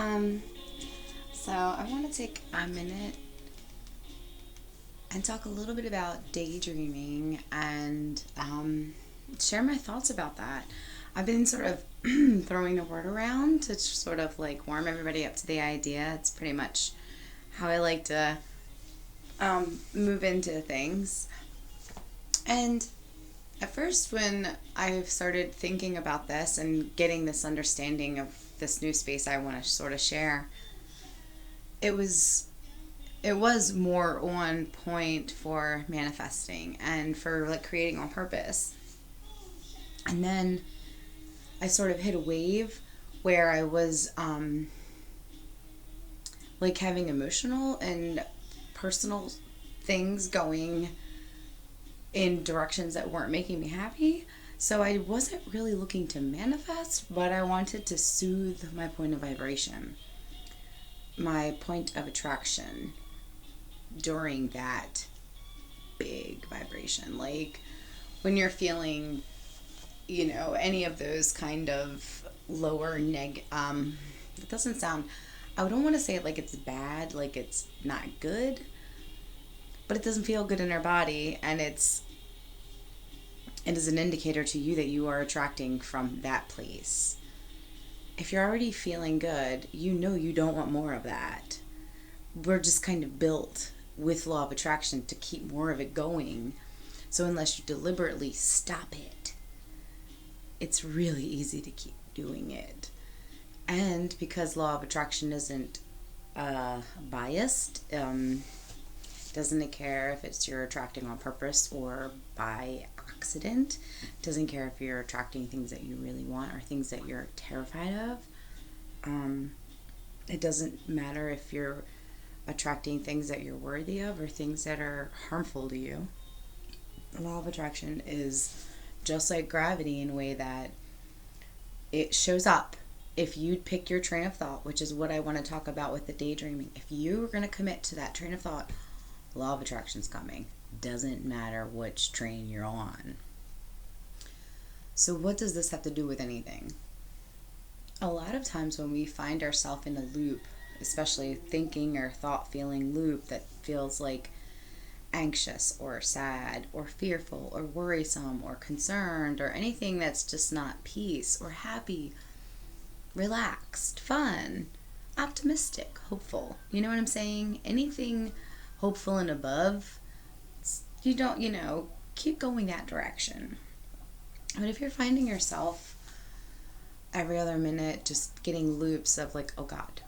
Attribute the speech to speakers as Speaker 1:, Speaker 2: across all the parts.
Speaker 1: Um, so I want to take a minute and talk a little bit about daydreaming and share my thoughts about that. I've been sort of throwing the word around to sort of like warm everybody up to the idea. It's pretty much how I like to move into things. And at first, when I started thinking about this and getting this understanding of this new space I want to sort of share, it was it was more on point for manifesting and for like creating on purpose. And then I sort of hit a wave where I was like having emotional and personal things going in directions that weren't making me happy. So I wasn't really looking to manifest, but I wanted to soothe my point of vibration, my point of attraction during that big vibration. Like when you're feeling, any of those kind of lower it doesn't sound, I don't want to say it like it's bad, like it's not good, but it doesn't feel good in our body, and it is an indicator to you that you are attracting from that place. If you're already feeling good, you know you don't want more of that. We're just kind of built with law of attraction to keep more of it going. So unless you deliberately stop it, it's really easy to keep doing it. And because law of attraction isn't biased, doesn't care if it's you're attracting on purpose or by accident. Doesn't care if you're attracting things that you really want or things that you're terrified of. It doesn't matter if you're attracting things that you're worthy of or things that are harmful to you. The law of attraction is just like gravity in a way that it shows up. If you pick your train of thought, which is what I want to talk about with the daydreaming, if you are going to commit to that train of thought, law of attraction's coming. Doesn't matter which train you're on. So what does this have to do with anything? A lot of times when we find ourselves in a loop, especially thinking or thought feeling loop that feels like anxious or sad or fearful or worrisome or concerned or anything that's just not peace or happy, relaxed, fun, optimistic, hopeful. You know what I'm saying? Anything hopeful and above, you don't, keep going that direction. But if you're finding yourself every other minute just getting loops of like, oh God,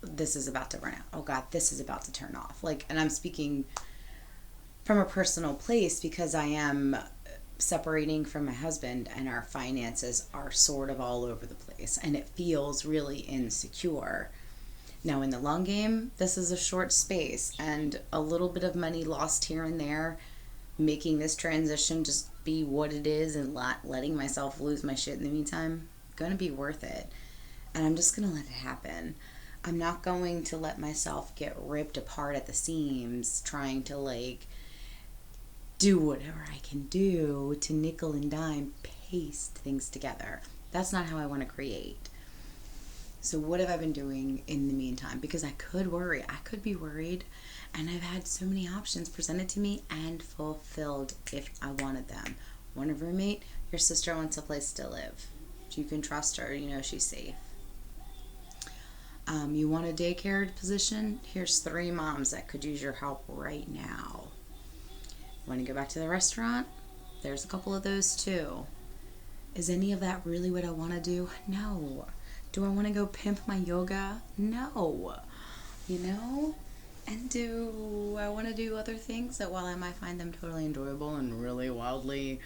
Speaker 1: this is about to run out. Oh God, this is about to turn off. Like, and I'm speaking from a personal place because I am separating from my husband and our finances are sort of all over the place and it feels really insecure. Now, in the long game, this is a short space and a little bit of money lost here and there, making this transition just be what it is and letting myself lose my shit in the meantime, gonna be worth it. And I'm just gonna let it happen. I'm not going to let myself get ripped apart at the seams trying to like do whatever I can do to nickel and dime paste things together. That's not how I want to create. So what have I been doing in the meantime? Because I could worry. I could be worried. And I've had so many options presented to me and fulfilled if I wanted them. Want a roommate? Your sister wants a place to live. You can trust her. You know she's safe. You want a daycare position? Here's 3 moms that could use your help right now. Want to go back to the restaurant? There's a couple of those too. Is any of that really what I want to do? No. Do I want to go pimp my yoga? No. And do I want to do other things that while I might find them totally enjoyable and really wildly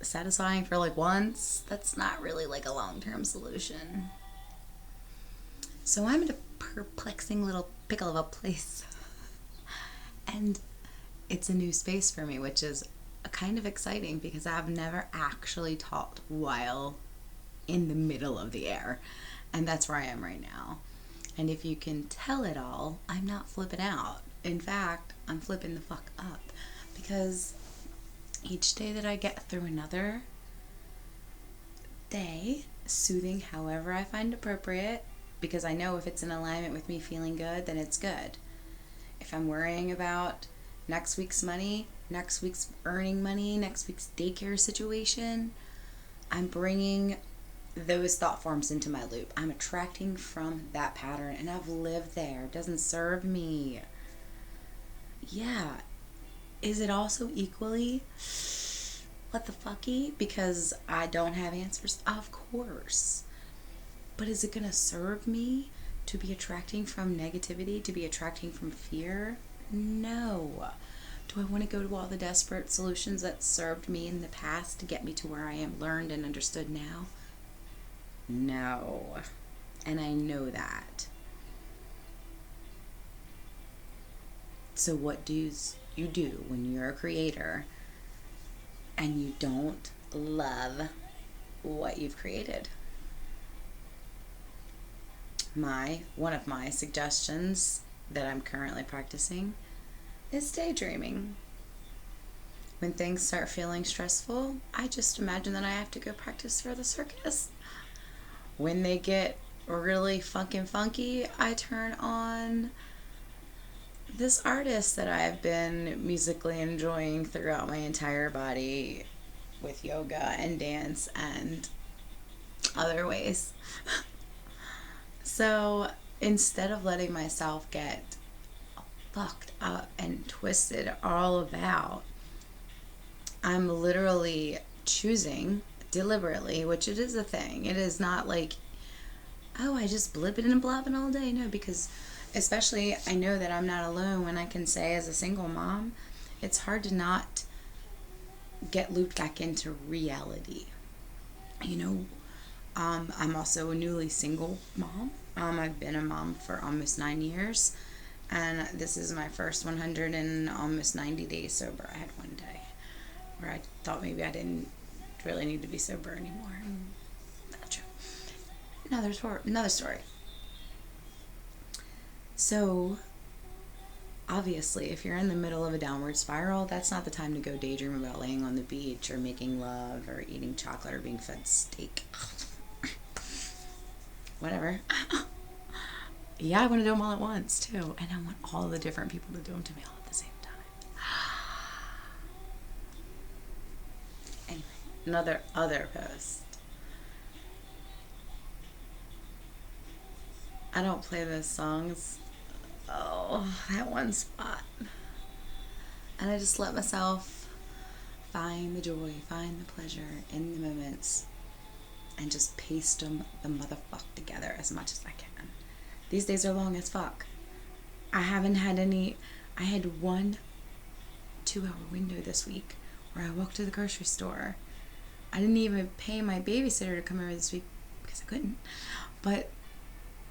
Speaker 1: satisfying for like once, that's not really like a long-term solution. So I'm in a perplexing little pickle of a place. And it's a new space for me, which is kind of exciting because I've never actually taught while in the middle of the air. And that's where I am right now. And if you can tell it all, I'm not flipping out. In fact, I'm flipping the fuck up because each day that I get through another day, soothing however I find appropriate, because I know if it's in alignment with me feeling good, then it's good. If I'm worrying about next week's money, next week's earning money, next week's daycare situation, I'm bringing those thought forms into my loop. I'm attracting from that pattern, and I've lived there. It doesn't serve me. Yeah. Is it also equally what the fucky because I don't have answers? Of course. But is it going to serve me to be attracting from negativity, to be attracting from fear? No. Do I want to go to all the desperate solutions that served me in the past to get me to where I am learned and understood now? No. And I know that. So what do you do when you're a creator and you don't love what you've created? One of my suggestions that I'm currently practicing is daydreaming. When things start feeling stressful, I just imagine that I have to go practice for the circus. When they get really fucking funky, I turn on this artist that I've been musically enjoying throughout my entire body with yoga and dance and other ways. So instead of letting myself get fucked up and twisted all about, I'm literally choosing deliberately, which it is a thing. It is not like, oh, I just blipping and blopping all day. No, because especially I know that I'm not alone when I can say as a single mom, it's hard to not get looped back into reality. You know, I'm also a newly single mom. I've been a mom for almost 9 years, and this is my first 100 and almost 90 days sober. I had one day where I thought maybe I didn't really need to be sober anymore. Not true. Another story. So, obviously, if you're in the middle of a downward spiral, that's not the time to go daydream about laying on the beach or making love or eating chocolate or being fed steak. Whatever. Yeah, I want to do them all at once, too. And I want all the different people to do them to me all at the same time. Anyway, other post. I don't play those songs. Oh, that one spot. And I just let myself find the joy, find the pleasure in the moments, and just paste them the motherfuck together as much as I can. These days are long as fuck. I haven't had any. I had 1 2-hour window this week where I walked to the grocery store. I didn't even pay my babysitter to come over this week because I couldn't. But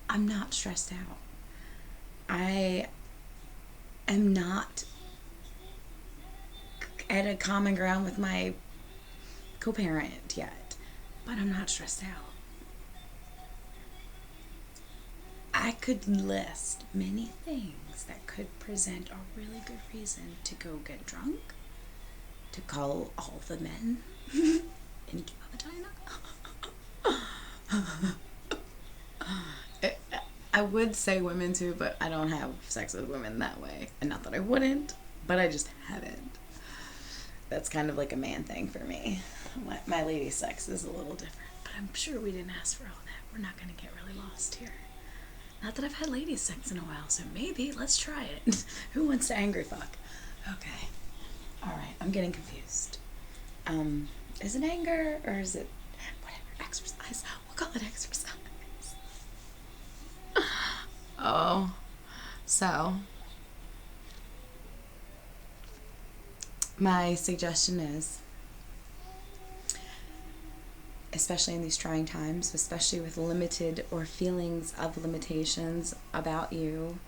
Speaker 1: I'm not stressed out. I am not at a common ground with my co-parent yet, but I'm not stressed out. I could list many things that could present a really good reason to go get drunk, to call all the men into a vagina. I would say women too, but I don't have sex with women that way. And not that I wouldn't, but I just haven't. That's kind of like a man thing for me. My lady sex is a little different, but I'm sure we didn't ask for all that. We're not going to get really lost here. Not that I've had lady sex in a while, so maybe let's try it. Who wants to angry fuck? Okay. Alright, I'm getting confused. Is it anger or is it whatever? Exercise. We'll call it exercise. Oh. So my suggestion is, especially in these trying times, especially with limited or feelings of limitations about you,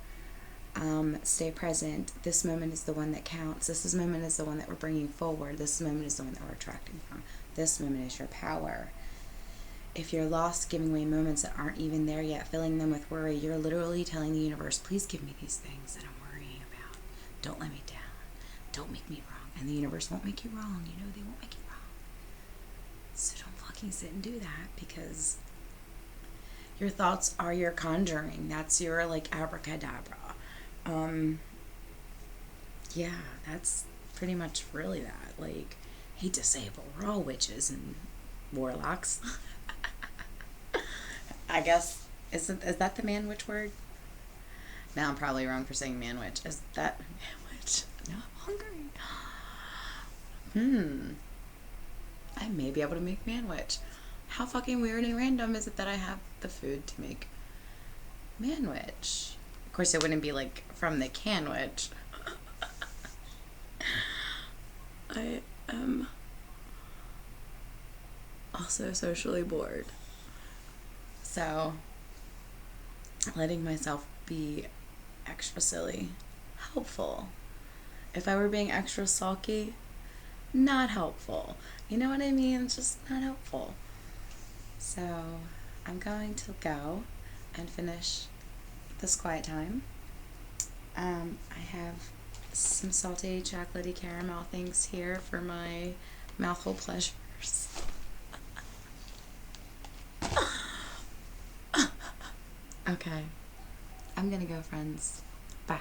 Speaker 1: stay present. This moment is the one that counts. This moment is the one that we're bringing forward. This moment is the one that we're attracting from. This moment is your power. If you're lost giving away moments that aren't even there yet, filling them with worry, you're literally telling the universe, please give me these things that I'm worrying about. Don't let me down. Don't make me wrong. And the universe won't make you wrong. You know they won't make you wrong. So don't fucking sit and do that, because Your thoughts are your conjuring. That's your like abracadabra. Um, yeah, that's pretty much really that. Like, hate to say it, but we're all witches and warlocks. I guess is that the man witch word? Now I'm probably wrong for saying man witch. Is that man witch? No, I'm hungry. Hmm. I may be able to make man witch. How fucking weird and random is it that I have the food to make man witch? Of course, it wouldn't be like from the can witch. I am also socially bored. So, letting myself be extra silly, helpful. If I were being extra sulky, not helpful. You know what I mean? It's just not helpful. So, I'm going to go and finish this quiet time. I have some salty, chocolatey caramel things here for my mouthful pleasures. Okay. I'm gonna go, friends. Bye.